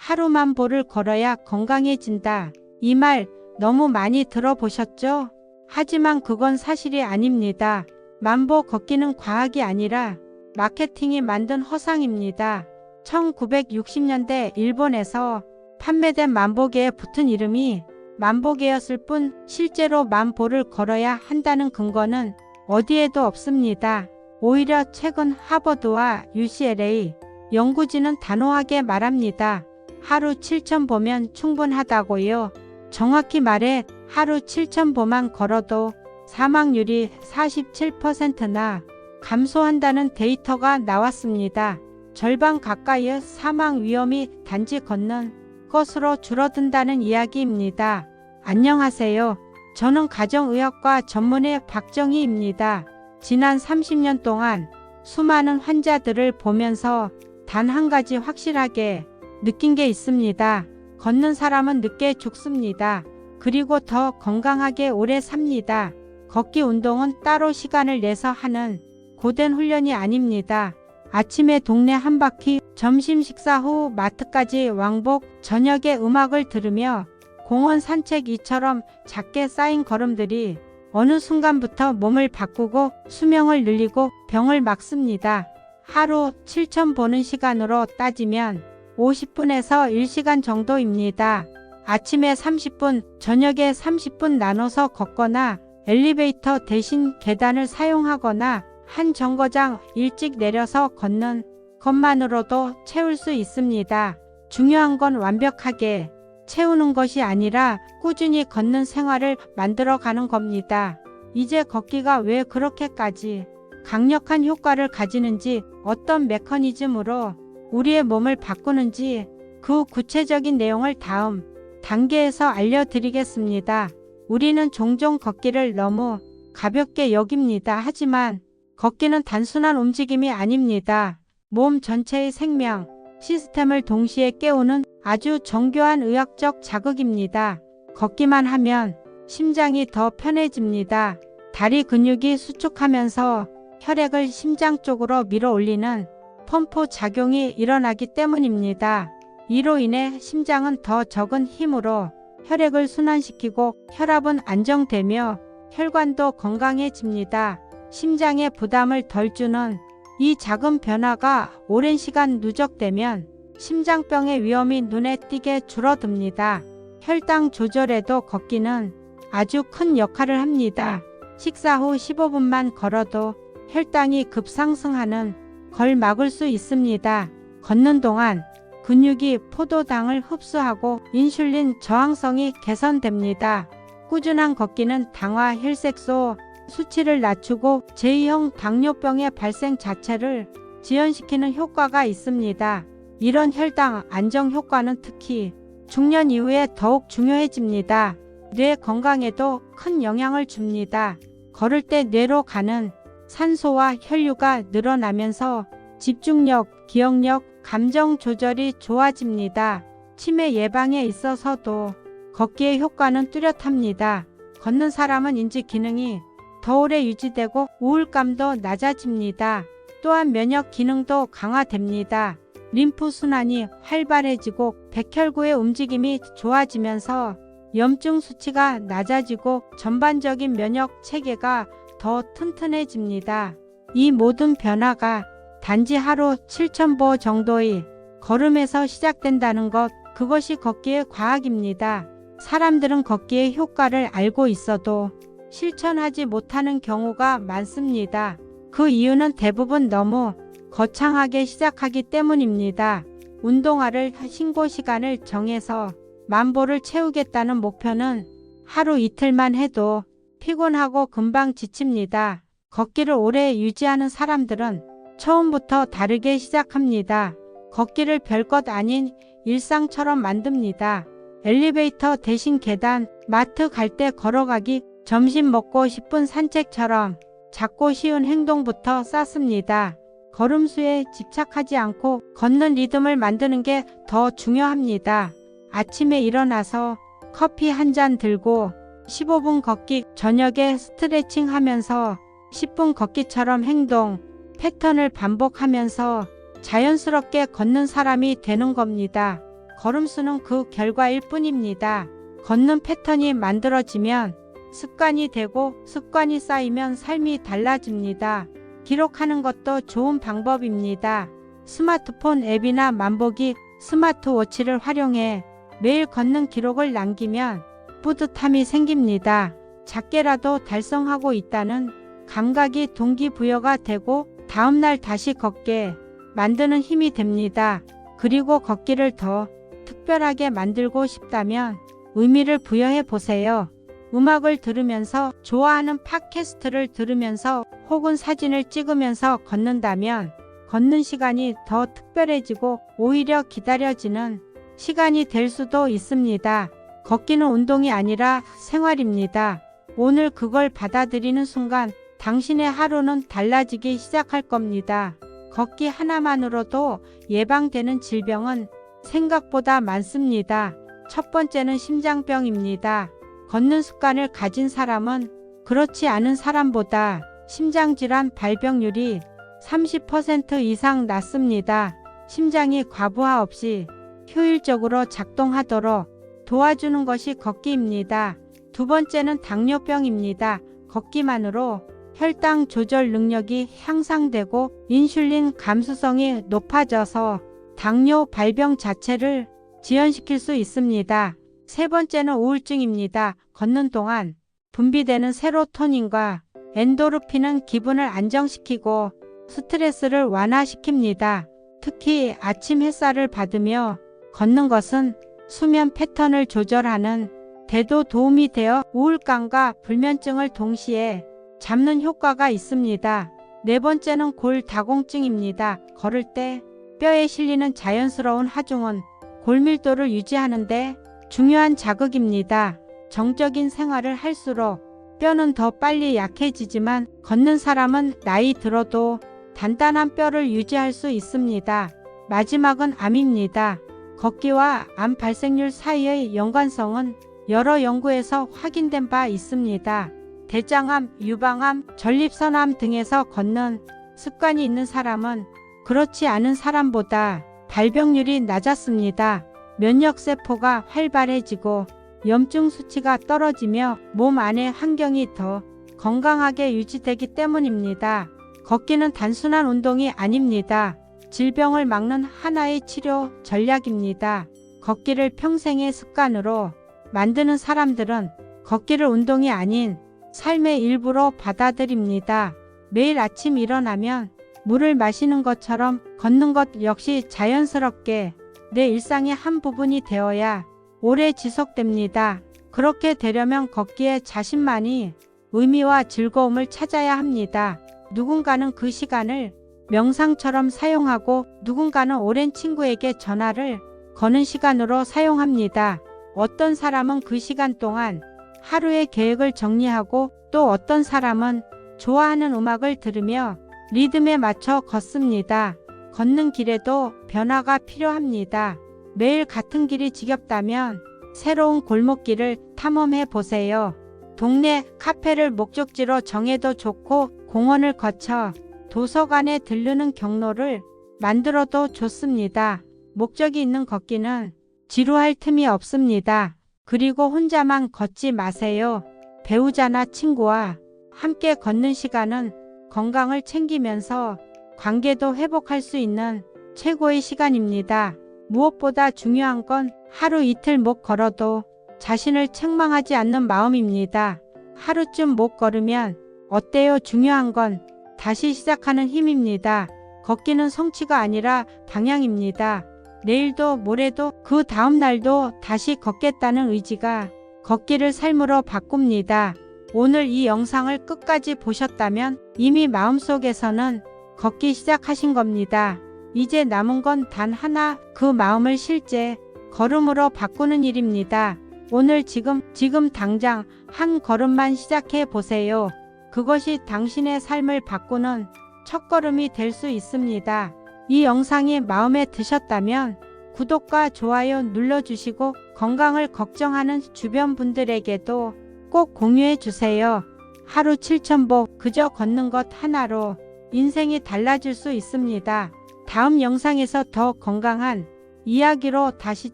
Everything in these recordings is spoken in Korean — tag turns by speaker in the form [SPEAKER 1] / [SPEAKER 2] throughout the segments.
[SPEAKER 1] 하루 만보를 걸어야 건강해진다. 이 말 너무 많이 들어보셨죠? 하지만 그건 사실이 아닙니다. 만보 걷기는 과학이 아니라 마케팅이 만든 허상입니다. 1960년대 일본에서 판매된 만보계에 붙은 이름이 만보계였을 뿐 실제로 만보를 걸어야 한다는 근거는 어디에도 없습니다. 오히려 최근 하버드와 UCLA 연구진은 단호하게 말합니다. 하루 7,000보면 충분하다고요. 정확히 말해 하루 7,000보만 걸어도 사망률이 47%나 감소한다는 데이터가 나왔습니다. 절반 가까이의 사망 위험이 단지 걷는 것으로 줄어든다는 이야기입니다. 안녕하세요. 저는 가정의학과 전문의 박정희입니다. 지난 30년 동안 수많은 환자들을 보면서 단 한 가지 확실하게 느낀 게 있습니다. 걷는 사람은 늦게 죽습니다. 그리고 더 건강하게 오래 삽니다. 걷기 운동은 따로 시간을 내서 하는 고된 훈련이 아닙니다. 아침에 동네 한 바퀴, 점심 식사 후 마트까지 왕복, 저녁에 음악을 들으며 공원 산책 이처럼 작게 쌓인 걸음들이 어느 순간부터 몸을 바꾸고 수명을 늘리고 병을 막습니다. 하루 7,000보는 시간으로 따지면 50분에서 1시간 정도입니다. 아침에 30분, 저녁에 30분 나눠서 걷거나 엘리베이터 대신 계단을 사용하거나 한 정거장 일찍 내려서 걷는 것만으로도 채울 수 있습니다. 중요한 건 완벽하게 채우는 것이 아니라 꾸준히 걷는 생활을 만들어가는 겁니다. 이제 걷기가 왜 그렇게까지 강력한 효과를 가지는지, 어떤 메커니즘으로 우리의 몸을 바꾸는지 그 구체적인 내용을 다음 단계에서 알려드리겠습니다. 우리는 종종 걷기를 너무 가볍게 여깁니다. 하지만 걷기는 단순한 움직임이 아닙니다. 몸 전체의 생명 시스템을 동시에 깨우는 아주 정교한 의학적 자극입니다. 걷기만 하면 심장이 더 편해집니다. 다리 근육이 수축하면서 혈액을 심장 쪽으로 밀어 올리는 펌프 작용이 일어나기 때문입니다. 이로 인해 심장은 더 적은 힘으로 혈액을 순환시키고 혈압은 안정되며 혈관도 건강해집니다. 심장에 부담을 덜 주는 이 작은 변화가 오랜 시간 누적되면 심장병의 위험이 눈에 띄게 줄어듭니다. 혈당 조절에도 걷기는 아주 큰 역할을 합니다. 식사 후 15분만 걸어도 혈당이 급상승하는 걸 막을 수 있습니다. 걷는 동안 근육이 포도당을 흡수하고 인슐린 저항성이 개선됩니다. 꾸준한 걷기는 당화 혈색소 수치를 낮추고 제2형 당뇨병의 발생 자체를 지연시키는 효과가 있습니다. 이런 혈당 안정 효과는 특히 중년 이후에 더욱 중요해집니다. 뇌 건강에도 큰 영향을 줍니다. 걸을 때 뇌로 가는 산소와 혈류가 늘어나면서 집중력, 기억력, 감정 조절이 좋아집니다. 치매 예방에 있어서도 걷기의 효과는 뚜렷합니다. 걷는 사람은 인지 기능이 더 오래 유지되고 우울감도 낮아집니다. 또한 면역 기능도 강화됩니다. 림프 순환이 활발해지고 백혈구의 움직임이 좋아지면서 염증 수치가 낮아지고 전반적인 면역 체계가 더 튼튼해집니다. 이 모든 변화가 단지 하루 7,000보 정도의 걸음에서 시작된다는 것, 그것이 걷기의 과학입니다. 사람들은 걷기의 효과를 알고 있어도 실천하지 못하는 경우가 많습니다. 그 이유는 대부분 너무 거창하게 시작하기 때문입니다. 운동화를 신고 시간을 정해서 만보를 채우겠다는 목표는 하루 이틀만 해도 피곤하고 금방 지칩니다. 걷기를 오래 유지하는 사람들은 처음부터 다르게 시작합니다. 걷기를 별것 아닌 일상처럼 만듭니다. 엘리베이터 대신 계단, 마트 갈 때 걸어가기, 점심 먹고 10분 산책처럼 작고 쉬운 행동부터 쌓습니다. 걸음수에 집착하지 않고 걷는 리듬을 만드는 게 더 중요합니다. 아침에 일어나서 커피 한 잔 들고 15분 걷기, 저녁에 스트레칭 하면서 10분 걷기처럼 행동, 패턴을 반복하면서 자연스럽게 걷는 사람이 되는 겁니다. 걸음수는 그 결과일 뿐입니다. 걷는 패턴이 만들어지면 습관이 되고 습관이 쌓이면 삶이 달라집니다. 기록하는 것도 좋은 방법입니다. 스마트폰 앱이나 만보기, 스마트워치를 활용해 매일 걷는 기록을 남기면 뿌듯함이 생깁니다. 작게라도 달성하고 있다는 감각이 동기부여가 되고 다음날 다시 걷게 만드는 힘이 됩니다. 그리고 걷기를 더 특별하게 만들고 싶다면 의미를 부여해 보세요. 음악을 들으면서, 좋아하는 팟캐스트를 들으면서 혹은 사진을 찍으면서 걷는다면 걷는 시간이 더 특별해지고 오히려 기다려지는 시간이 될 수도 있습니다. 걷기는 운동이 아니라 생활입니다. 오늘 그걸 받아들이는 순간 당신의 하루는 달라지기 시작할 겁니다. 걷기 하나만으로도 예방되는 질병은 생각보다 많습니다. 첫 번째는 심장병입니다. 걷는 습관을 가진 사람은 그렇지 않은 사람보다 심장질환 발병률이 30% 이상 낮습니다. 심장이 과부하 없이 효율적으로 작동하도록 도와주는 것이 걷기입니다. 두 번째는 당뇨병입니다. 걷기만으로 혈당 조절 능력이 향상되고 인슐린 감수성이 높아져서 당뇨 발병 자체를 지연시킬 수 있습니다. 세 번째는 우울증입니다. 걷는 동안 분비되는 세로토닌과 엔도르핀은 기분을 안정시키고 스트레스를 완화시킵니다. 특히 아침 햇살을 받으며 걷는 것은 수면 패턴을 조절하는 데도 도움이 되어 우울감과 불면증을 동시에 잡는 효과가 있습니다. 네 번째는 골다공증입니다. 걸을 때 뼈에 실리는 자연스러운 하중은 골밀도를 유지하는 데 중요한 자극입니다. 정적인 생활을 할수록 뼈는 더 빨리 약해지지만 걷는 사람은 나이 들어도 단단한 뼈를 유지할 수 있습니다. 마지막은 암입니다. 걷기와 암 발생률 사이의 연관성은 여러 연구에서 확인된 바 있습니다. 대장암, 유방암, 전립선암 등에서 걷는 습관이 있는 사람은 그렇지 않은 사람보다 발병률이 낮았습니다. 면역세포가 활발해지고 염증 수치가 떨어지며 몸 안의 환경이 더 건강하게 유지되기 때문입니다. 걷기는 단순한 운동이 아닙니다. 질병을 막는 하나의 치료 전략입니다. 걷기를 평생의 습관으로 만드는 사람들은 걷기를 운동이 아닌 삶의 일부로 받아들입니다. 매일 아침 일어나면 물을 마시는 것처럼 걷는 것 역시 자연스럽게 내 일상의 한 부분이 되어야 오래 지속됩니다. 그렇게 되려면 걷기에 자신만이 의미와 즐거움을 찾아야 합니다. 누군가는 그 시간을 명상처럼 사용하고 누군가는 오랜 친구에게 전화를 거는 시간으로 사용합니다. 어떤 사람은 그 시간 동안 하루의 계획을 정리하고 또 어떤 사람은 좋아하는 음악을 들으며 리듬에 맞춰 걷습니다. 걷는 길에도 변화가 필요합니다. 매일 같은 길이 지겹다면 새로운 골목길을 탐험해 보세요. 동네 카페를 목적지로 정해도 좋고 공원을 거쳐 도서관에 들르는 경로를 만들어도 좋습니다. 목적이 있는 걷기는 지루할 틈이 없습니다. 그리고 혼자만 걷지 마세요. 배우자나 친구와 함께 걷는 시간은 건강을 챙기면서 관계도 회복할 수 있는 최고의 시간입니다. 무엇보다 중요한 건 하루 이틀 못 걸어도 자신을 책망하지 않는 마음입니다. 하루쯤 못 걸으면 어때요? 중요한 건 다시 시작하는 힘입니다. 걷기는 성취가 아니라 방향입니다. 내일도 모레도 그 다음 날도 다시 걷겠다는 의지가 걷기를 삶으로 바꿉니다. 오늘 이 영상을 끝까지 보셨다면 이미 마음속에서는 걷기 시작하신 겁니다. 이제 남은 건 단 하나, 그 마음을 실제 걸음으로 바꾸는 일입니다. 오늘 지금 당장 한 걸음만 시작해 보세요. 그것이 당신의 삶을 바꾸는 첫걸음이 될 수 있습니다. 이 영상이 마음에 드셨다면 구독과 좋아요 눌러주시고 건강을 걱정하는 주변 분들에게도 꼭 공유해 주세요. 하루 7,000보 그저 걷는 것 하나로 인생이 달라질 수 있습니다. 다음 영상에서 더 건강한 이야기로 다시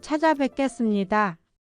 [SPEAKER 1] 찾아뵙겠습니다.